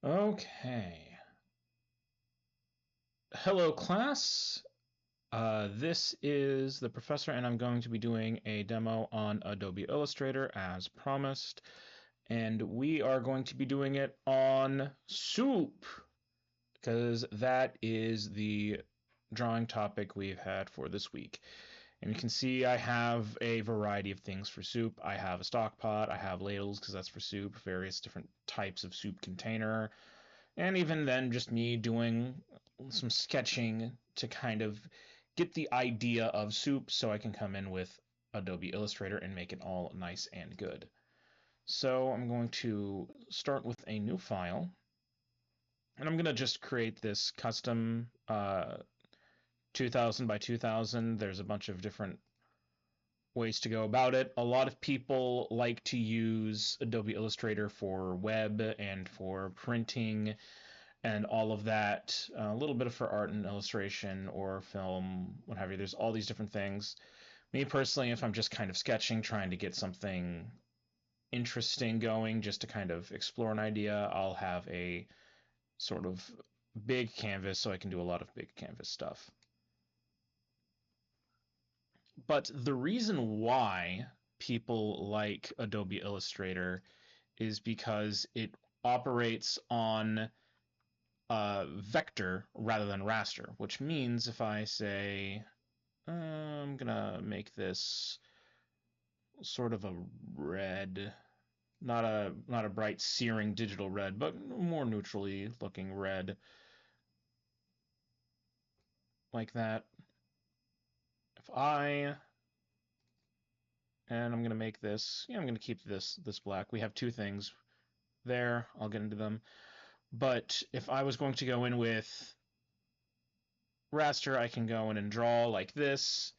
Okay. Hello, class. This is the professor, and I'm going to be doing a demo on Adobe Illustrator as promised. And we are going to be doing it on soup, because that is the drawing topic we've had for this week. And you can see I have a variety of things for soup. I have a stock pot, I have ladles, because that's for soup, various different types of soup container. And even then, just me doing some sketching to kind of get the idea of soup so I can come in with Adobe Illustrator and make it all nice and good. So I'm going to start with a new file, and I'm going to just create this custom 2000 by 2000. There's a bunch of different ways to go about it. A lot of people like to use Adobe Illustrator for web and for printing and all of that. A little bit for art and illustration or film, what have you. There's all these different things. Me personally, if I'm just kind of sketching, trying to get something interesting going, just to kind of explore an idea, I'll have a sort of big canvas so I can do a lot of big canvas stuff. But the reason why people like Adobe Illustrator is because it operates on vector rather than raster, which means if I say I'm gonna make this sort of a red, not a bright searing digital red, but more neutrally looking red, like that. If I and I'm gonna make this, I'm gonna keep this black. We have two things there. I'll get into them. But if I was going to go in with raster, I can go in and draw like this,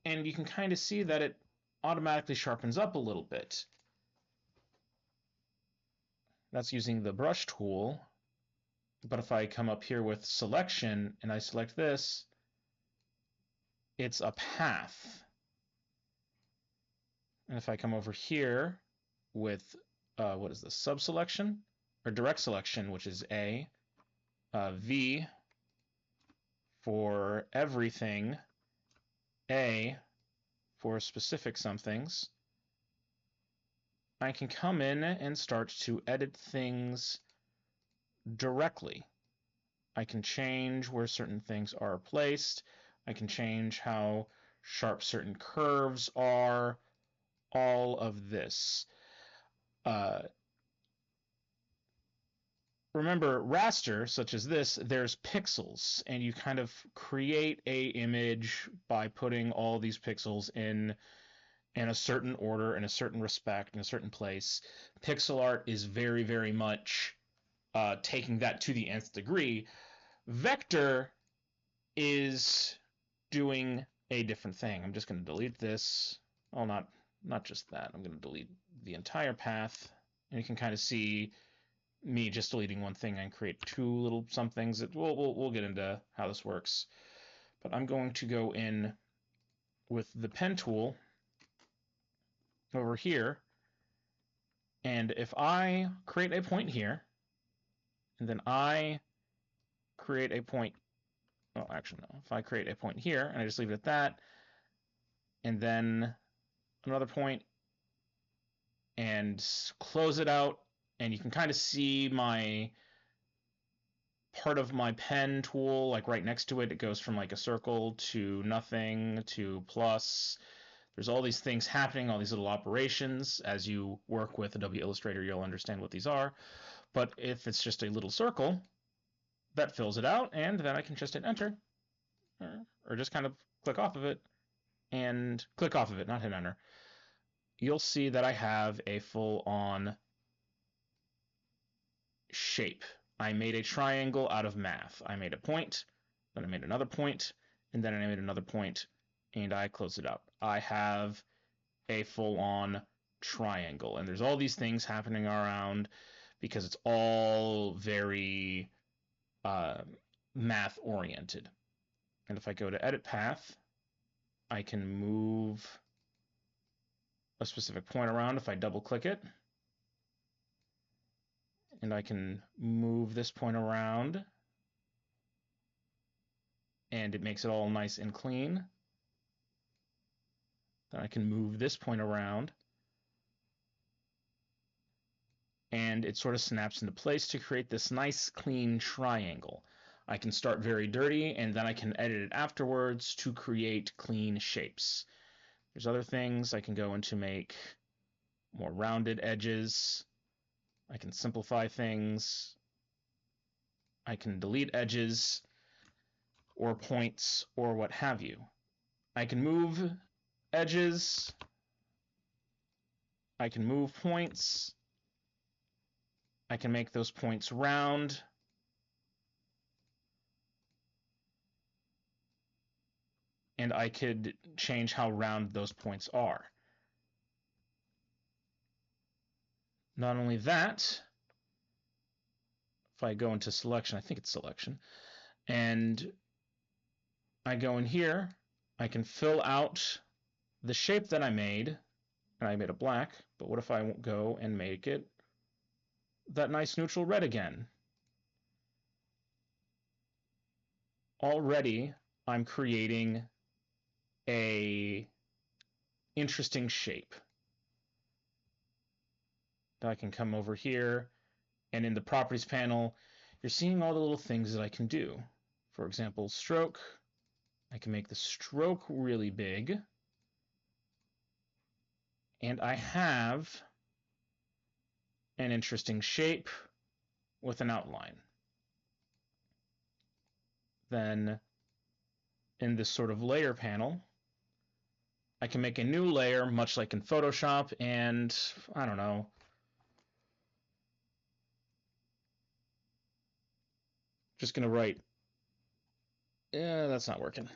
and you can kind of see that it automatically sharpens up a little bit. That's using the brush tool. But if I come up here with selection and I select this, it's a path. And if I come over here with what is this, sub-selection or direct selection, which is A, V for everything, A for specific somethings, I can come in and start to edit things directly. I can change where certain things are placed. I can change how sharp certain curves are. All of this. Uh, Remember, raster, such as this, there's pixels, and you kind of create a image by putting all these pixels in a certain order, in a certain respect, in a certain place. Pixel art is very, very much taking that to the nth degree. Vector is doing a different thing. I'm just going to delete this. Oh, not just that. I'm going to delete the entire path, and you can kind of see me just deleting one thing and create two little somethings. We'll get into how this works. But I'm going to go in with the pen tool over here, and if I create a point here, and then I create a point, well, actually no, if I create a point here, and I just leave it at that, and then another point, and close it out, and you can kind of see my part of my pen tool, like right next to it. It goes from like a circle to nothing to plus. There's all these things happening, all these little operations. As you work with Adobe Illustrator, you'll understand what these are. But if it's just a little circle, that fills it out, and then I can just hit enter, or just kind of click off of it, and click off of it, not hit enter. You'll see that I have a full-on shape. I made a triangle out of math. I made a point, then I made another point, and then I made another point, and I closed it out. I have a full-on triangle, and there's all these things happening around because it's all very math-oriented. And if I go to edit path, I can move a specific point around if I double-click it. and I can move this point around, and it makes it all nice and clean. Then I can move this point around, and it sort of snaps into place to create this nice clean triangle. I can start very dirty, and then I can edit it afterwards to create clean shapes. There's other things I can go into make more rounded edges. I can simplify things. I can delete edges or points or what have you. I can move edges. I can move points. I can make those points round. And I could change how round those points are. Not only that, if I go into selection, I think it's selection, and I go in here, I can fill out the shape that I made, and I made it black, but what if I go and make it that nice neutral red again? Already, I'm creating a interesting shape. Now I can come over here, and in the properties panel, you're seeing all the little things that I can do. For example, stroke. I can make the stroke really big. And I have an interesting shape with an outline. Then in this sort of layer panel, I can make a new layer, much like in Photoshop, and I don't know, just gonna write, yeah, that's not working.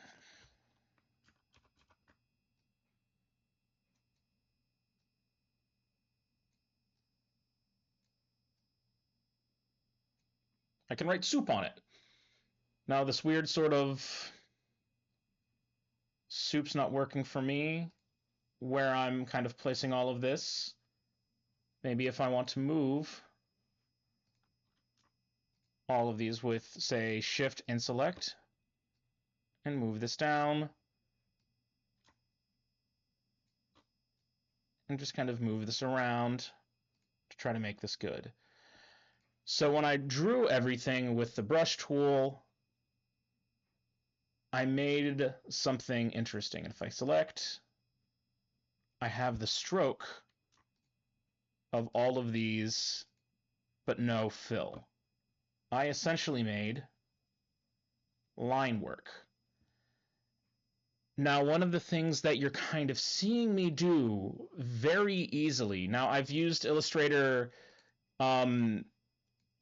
I can write soup on it. Now this weird sort of soup's not working for me, where I'm kind of placing all of this. Maybe if I want to move all of these with, say, Shift and Select, and move this down, and just kind of move this around to try to make this good. So when I drew everything with the brush tool, I made something interesting. If I select, I have the stroke of all of these, but no fill. I essentially made line work. Now, one of the things that you're kind of seeing me do very easily, now I've used Illustrator in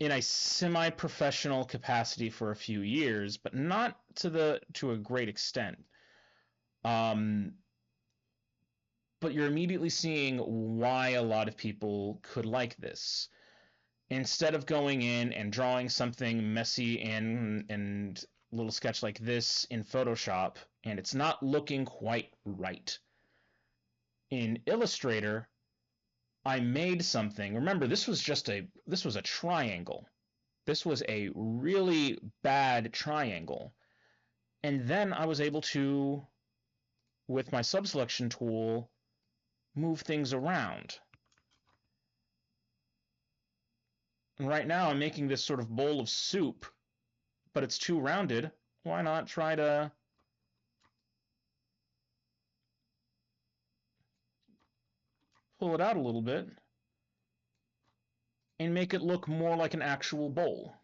a semi-professional capacity for a few years, but not to a great extent. But you're immediately seeing why a lot of people could like this. Instead of going in and drawing something messy and little sketch like this in Photoshop, and it's not looking quite right. In Illustrator, I made something. Remember, this was a triangle. This was a really bad triangle. And then I was able to, with my subselection tool, move things around. And right now I'm making this sort of bowl of soup, but it's too rounded. Why not try to pull it out a little bit and make it look more like an actual bowl?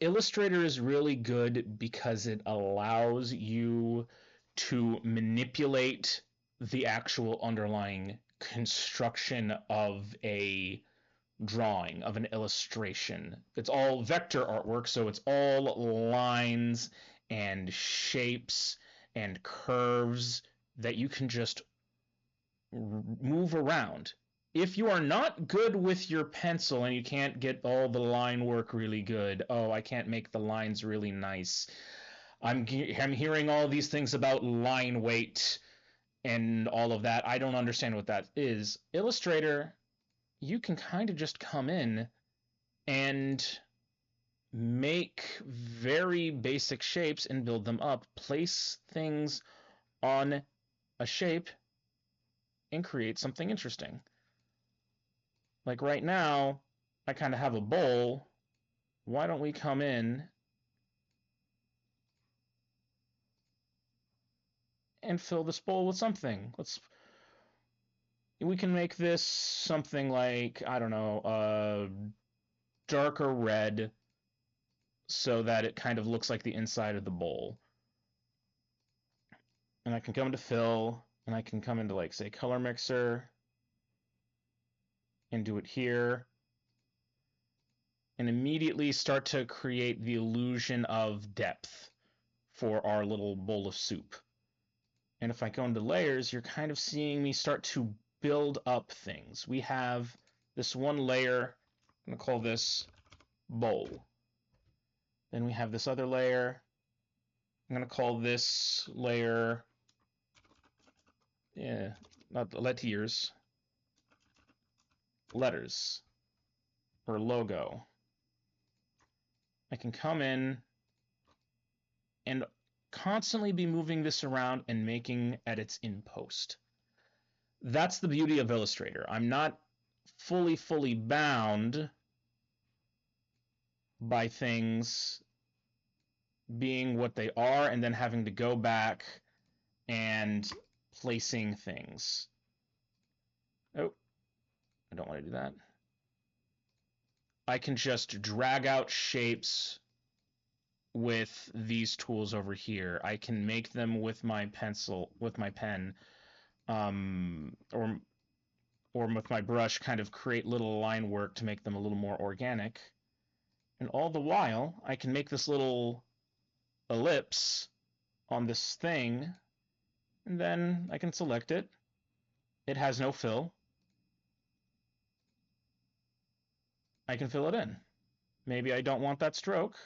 Illustrator is really good because it allows you to manipulate the actual underlying construction of a drawing, of an illustration. It's all vector artwork, so it's all lines and shapes and curves that you can just move around. If you are not good with your pencil and you can't get all the line work really good, oh, I can't make the lines really nice. I'm hearing all these things about line weight and all of that. I don't understand what that is. Illustrator, you can kind of just come in and make very basic shapes and build them up, place things on a shape, and create something interesting. Like right now, I kind of have a bowl. Why don't we come in and fill this bowl with something? We can make this something like, I don't know, darker red so that it kind of looks like the inside of the bowl. And I can come to fill, and I can come into, like, say, color mixer and do it here, and immediately start to create the illusion of depth for our little bowl of soup. And if I go into layers, you're kind of seeing me start to build up things. We have this one layer, I'm going to call this bowl. Then we have this other layer. I'm going to call this layer, not letters, or logo. I can come in and constantly be moving this around and making edits in post. That's the beauty of Illustrator. I'm not fully bound by things being what they are and then having to go back and placing things. Oh, I don't want to do that. I can just drag out shapes with these tools over here. I can make them with my pencil, with my pen, or with my brush, kind of create little line work to make them a little more organic. And all the while, I can make this little ellipse on this thing, and then I can select it. It has no fill. I can fill it in. Maybe I don't want that stroke.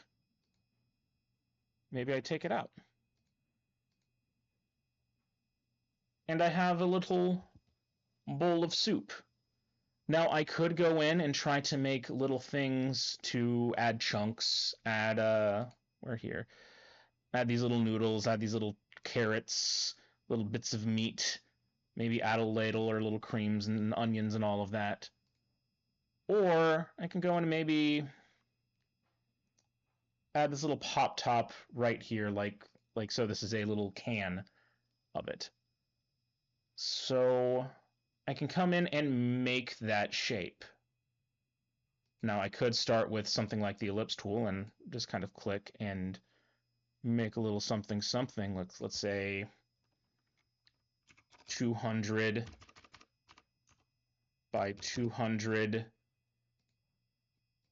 Maybe I take it out. And I have a little bowl of soup. Now I could go in and try to make little things to add chunks, add we're here. Add these little noodles, add these little carrots, little bits of meat, maybe add a ladle or little creams and onions and all of that. Or I can go in and maybe add this little pop top right here, like so this is a little can of it. So I can come in and make that shape. Now I could start with something like the ellipse tool and just kind of click and make a little something. Let's say 200 by 200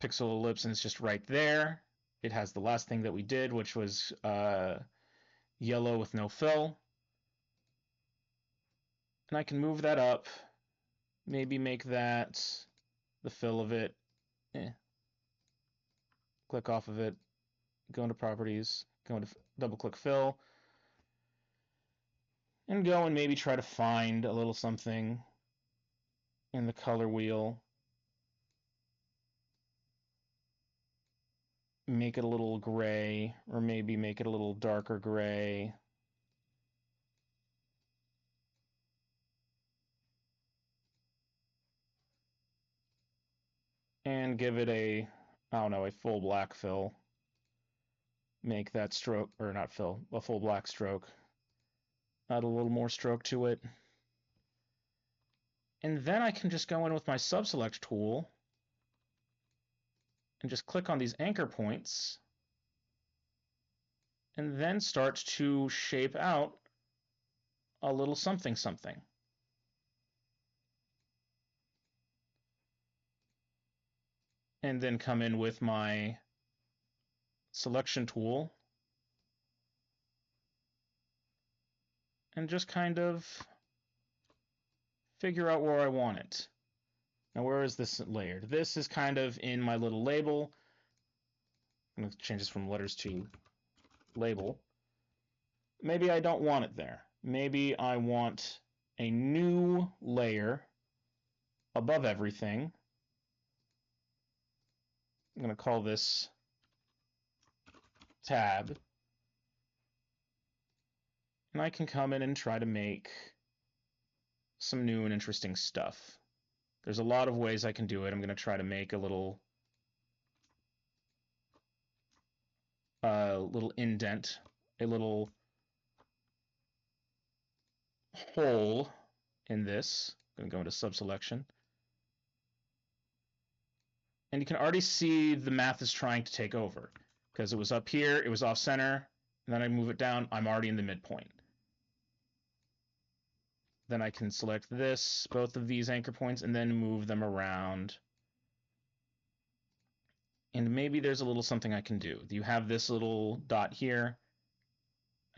pixel ellipse, and it's just right there. It has the last thing that we did, which was yellow with no fill. And I can move that up, maybe make that the fill of it. Click off of it, go into properties, go into double click fill, and go and maybe try to find a little something in the color wheel. Make it a little gray, or maybe make it a little darker gray. And give it a, I don't know, a full black fill. Make that stroke, or not fill, a full black stroke. Add a little more stroke to it. And then I can just go in with my subselect tool and just click on these anchor points and then start to shape out a little something. And then come in with my selection tool and just kind of figure out where I want it. Now, where is this layered? This is kind of in my little label. I'm going to change this from letters to label. Maybe I don't want it there. Maybe I want a new layer above everything. I'm going to call this tab. And I can come in and try to make some new and interesting stuff. There's a lot of ways I can do it. I'm going to try to make a little indent, a little hole in this. I'm going to go into subselection. And you can already see the math is trying to take over because it was up here, it was off center, and then I move it down, I'm already in the midpoint. Then I can select this, both of these anchor points, and then move them around. And maybe there's a little something I can do. You have this little dot here.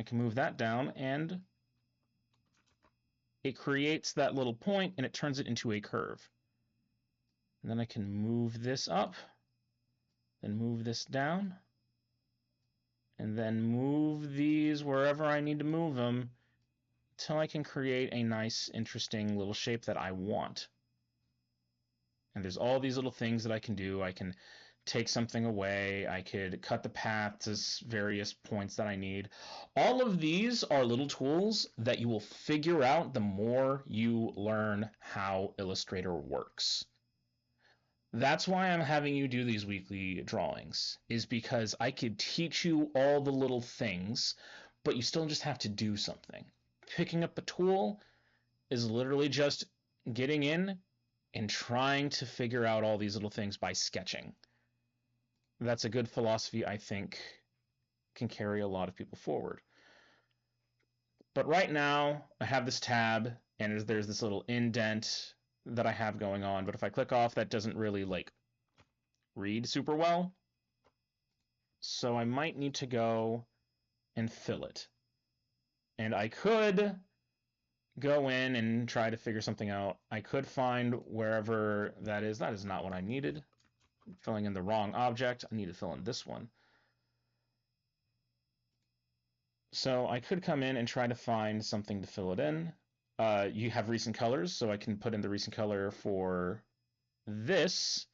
I can move that down, and it creates that little point, and it turns it into a curve. And then I can move this up, then move this down, and then move these wherever I need to move them until I can create a nice, interesting little shape that I want. And there's all these little things that I can do. I can take something away. I could cut the path to various points that I need. All of these are little tools that you will figure out the more you learn how Illustrator works. That's why I'm having you do these weekly drawings, is because I could teach you all the little things, but you still just have to do something. Picking up a tool is literally just getting in and trying to figure out all these little things by sketching. That's a good philosophy, I think, can carry a lot of people forward. But right now, I have this tab, and there's this little indent that I have going on, but if I click off, that doesn't really, like, read super well. So I might need to go and fill it. And I could go in and try to figure something out. I could find wherever that is. That is not what I needed. I'm filling in the wrong object. I need to fill in this one. So I could come in and try to find something to fill it in. You have recent colors, so I can put in the recent color for this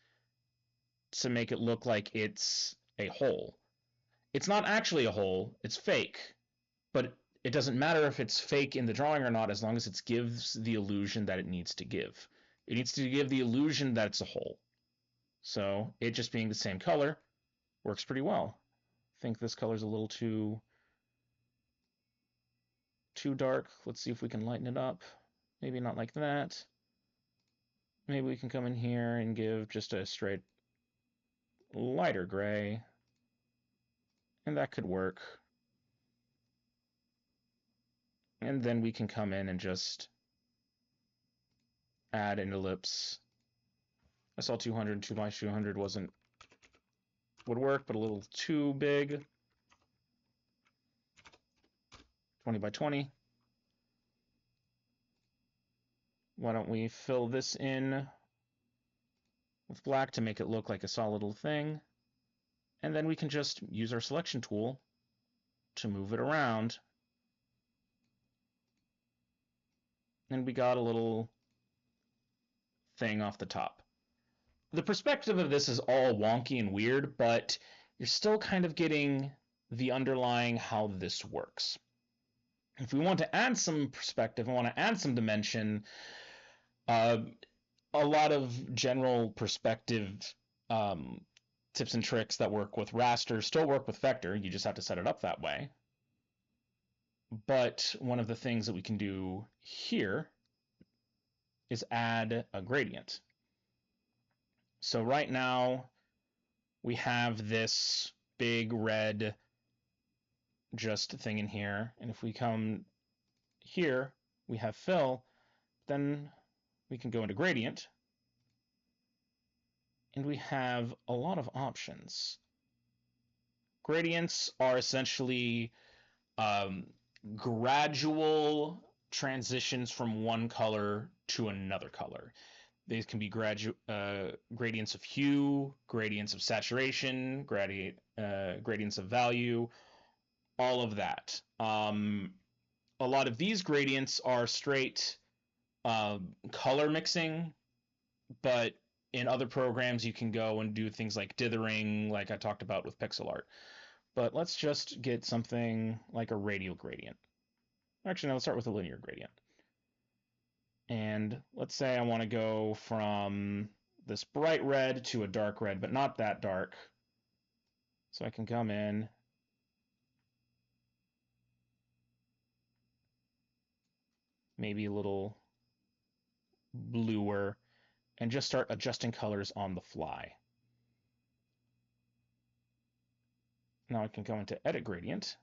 to make it look like it's a hole. It's not actually a hole, it's fake, but it doesn't matter if it's fake in the drawing or not as long as it gives the illusion that it needs to give. It needs to give the illusion that it's a hole. So it just being the same color works pretty well. I think this color's a little too dark. Let's see if we can lighten it up. Maybe not like that. Maybe we can come in here and give just a straight lighter gray. And that could work. And then we can come in and just add an ellipse. I saw 200, 2 by 200 would work, but a little too big. 20 by 20. Why don't we fill this in with black to make it look like a solid little thing. And then we can just use our selection tool to move it around. And we got a little thing off the top. The perspective of this is all wonky and weird, but you're still kind of getting the underlying how this works. If we want to add some perspective, I want to add some dimension, a lot of general perspective tips and tricks that work with raster still work with vector. You just have to set it up that way. But one of the things that we can do here is add a gradient. So right now we have this big red just thing in here, and if we come here, we have fill, then we can go into gradient, and we have a lot of options. Gradients are essentially gradual transitions from one color to another color. These can be gradients of hue, gradients of saturation, gradients of value, all of that. A lot of these gradients are straight color mixing but in other programs you can go and do things like dithering, like I talked about with pixel art. But let's just get something like a radial gradient. Actually, no, let's start with a linear gradient. And let's say I want to go from this bright red to a dark red, but not that dark. So I can come in, maybe a little bluer, and just start adjusting colors on the fly. Now I can go into edit gradient,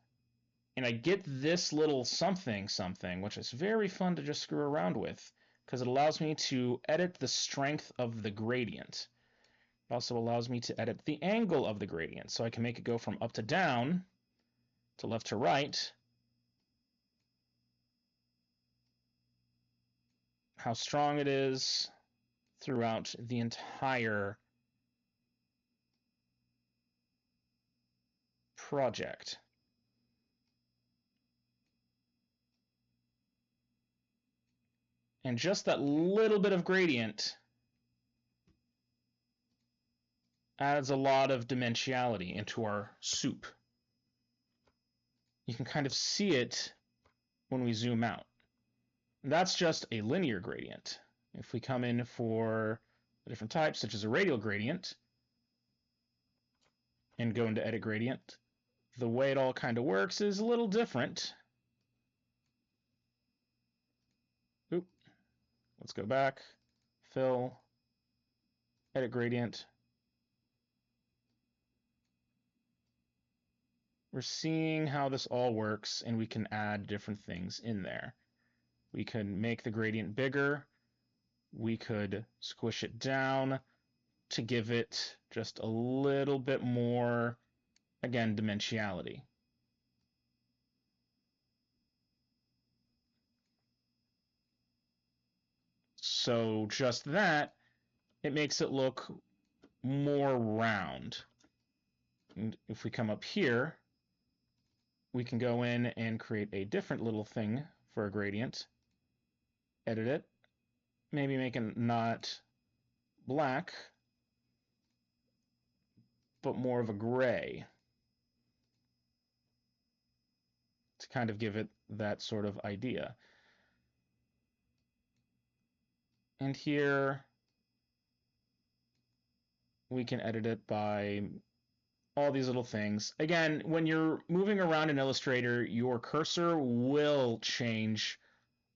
and I get this little something something, which is very fun to just screw around with, because it allows me to edit the strength of the gradient. It also allows me to edit the angle of the gradient, so I can make it go from up to down, to left to right, how strong it is throughout the entire project. And just that little bit of gradient adds a lot of dimensionality into our soup. You can kind of see it when we zoom out. That's just a linear gradient. If we come in for a different type, such as a radial gradient, and go into edit gradient, the way it all kind of works is a little different. Oop. Let's go back, fill, edit gradient. We're seeing how this all works, and we can add different things in there. We can make the gradient bigger. We could squish it down to give it just a little bit more, again, dimensionality. So just that, it makes it look more round. And if we come up here, we can go in and create a different little thing for a gradient, edit it, maybe make it not black, but more of a gray, to kind of give it that sort of idea. And here we can edit it by all these little things. Again, when you're moving around in Illustrator, your cursor will change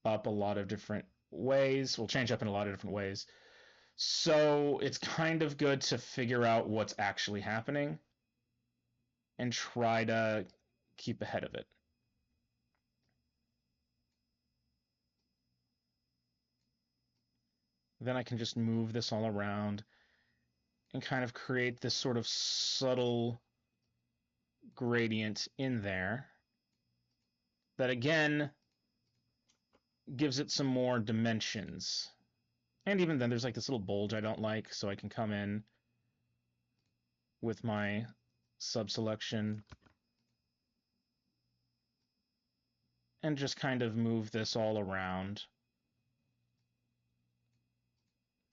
up a lot of different ways, will change up in a lot of different ways. So it's kind of good to figure out what's actually happening and try to keep ahead of it. Then I can just move this all around and kind of create this sort of subtle gradient in there that again gives it some more dimensions. And even then there's like this little bulge I don't like, so I can come in with my sub-selection and just kind of move this all around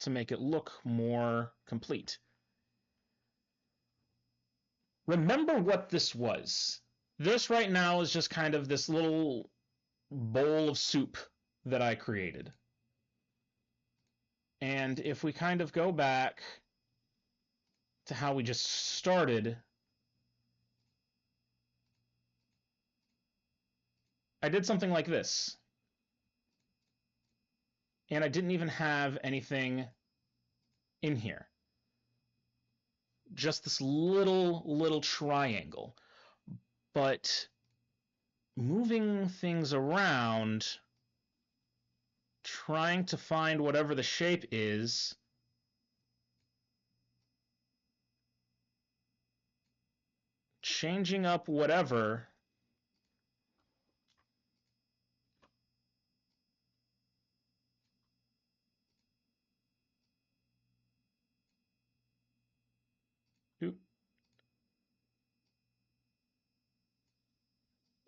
to make it look more complete. Remember what this was. This right now is just kind of this little bowl of soup that I created. And if we kind of go back to how we just started, I did something like this. And I didn't even have anything in here. Just this little triangle. But moving things around, trying to find whatever the shape is, changing up whatever,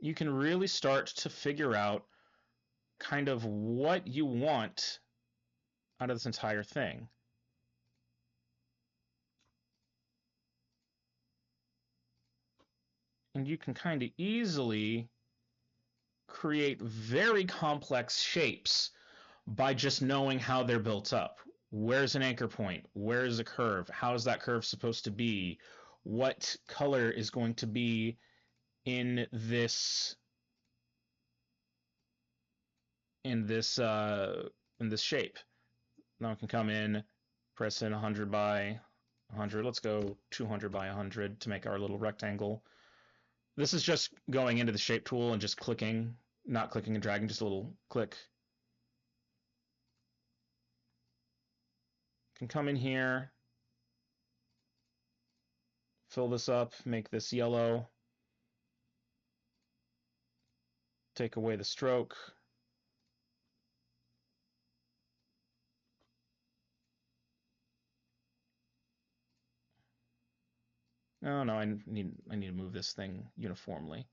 you can really start to figure out kind of what you want out of this entire thing. And you can kind of easily create very complex shapes by just knowing how they're built up. Where's an anchor point? Where's a curve? How is that curve supposed to be? What color is going to be in this in this uh, in this shape? Now I can come in, press in 100 by 100. Let's go 200 by 100 to make our little rectangle. This is just going into the shape tool and just clicking, not clicking and dragging, just a little click. Can come in here, fill this up, make this yellow, take away the stroke. No, I need to move this thing uniformly.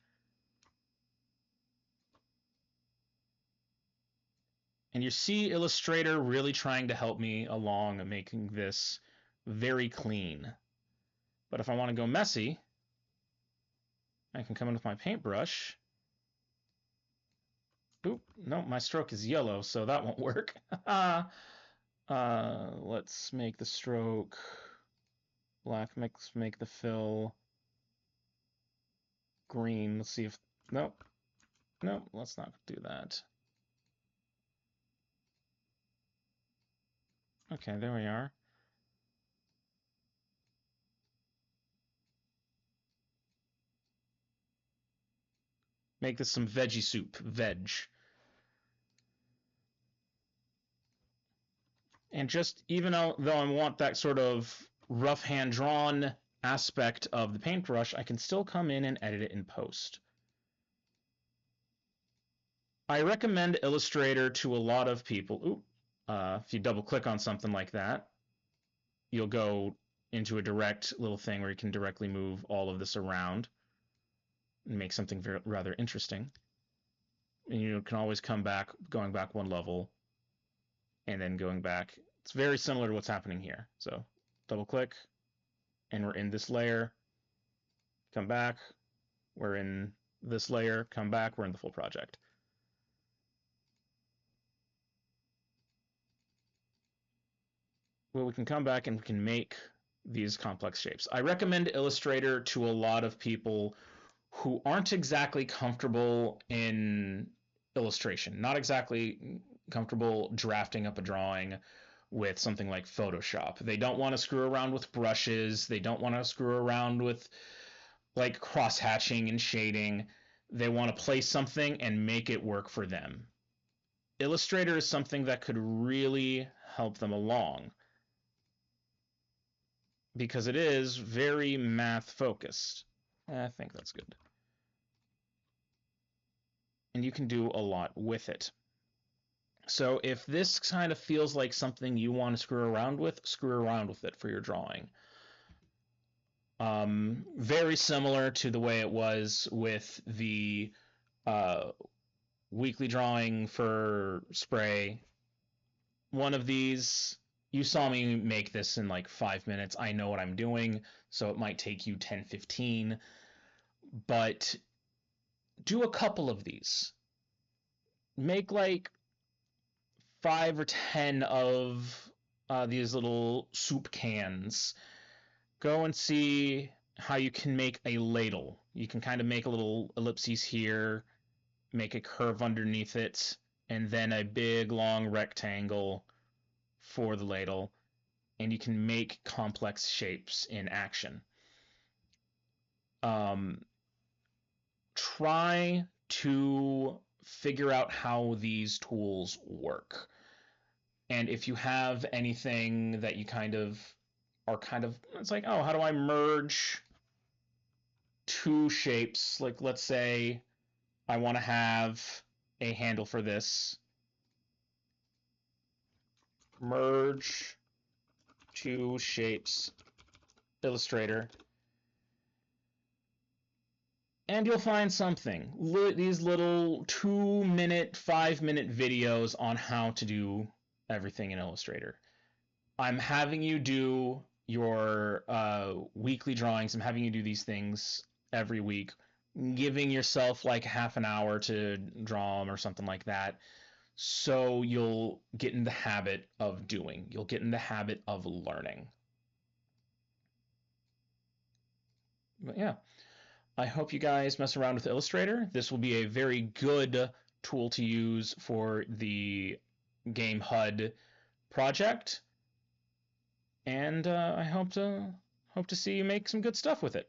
And you see Illustrator really trying to help me along making this very clean. But if I want to go messy, I can come in with my paintbrush. Oop, no, my stroke is yellow, so that won't work. Let's make the stroke black, make the fill green. Let's see if, nope, let's not do that. Okay, there we are. Make this some veggie soup, veg. And just, even though I want that sort of rough hand drawn aspect of the paintbrush, I can still come in and edit it in post. I recommend Illustrator to a lot of people. Ooh, if you double click on something like that, you'll go into a direct little thing where you can directly move all of this around and make something rather interesting. And you can always come back, going back one level, and then going back. It's very similar to what's happening here. So double click, and we're in this layer. Come back, we're in this layer. Come back, we're in the full project. Well, we can come back and we can make these complex shapes. I recommend Illustrator to a lot of people who aren't exactly comfortable in illustration, not exactly comfortable drafting up a drawing with something like Photoshop. They don't want to screw around with brushes. They don't want to screw around with like cross-hatching and shading. They want to place something and make it work for them. Illustrator is something that could really help them along because it is very math focused. I think that's good. And you can do a lot with it. So if this kind of feels like something you want to screw around with it for your drawing. Very similar to the way it was with the weekly drawing for spray. One of these, you saw me make this in like 5 minutes. I know what I'm doing, so it might take you 10, 15, but do a couple of these. Make like 5 or 10 of these little soup cans. Go and see how you can make a ladle. You can kind of make a little ellipses here, make a curve underneath it, and then a big long rectangle for the ladle, and you can make complex shapes in action. Try to figure out how these tools work. And if you have anything that you it's like, oh, how do I merge two shapes? Like, let's say I want to have a handle for this. Merge two shapes, Illustrator. And you'll find something. These little 2-minute, 5-minute videos on how to do everything in Illustrator. I'm having you do your weekly drawings. I'm having you do these things every week. giving yourself like half an hour to draw them or something like that. So you'll get in the habit of doing. You'll get in the habit of learning. But yeah, I hope you guys mess around with Illustrator. This will be a very good tool to use for the game HUD project, and I hope to see you make some good stuff with it.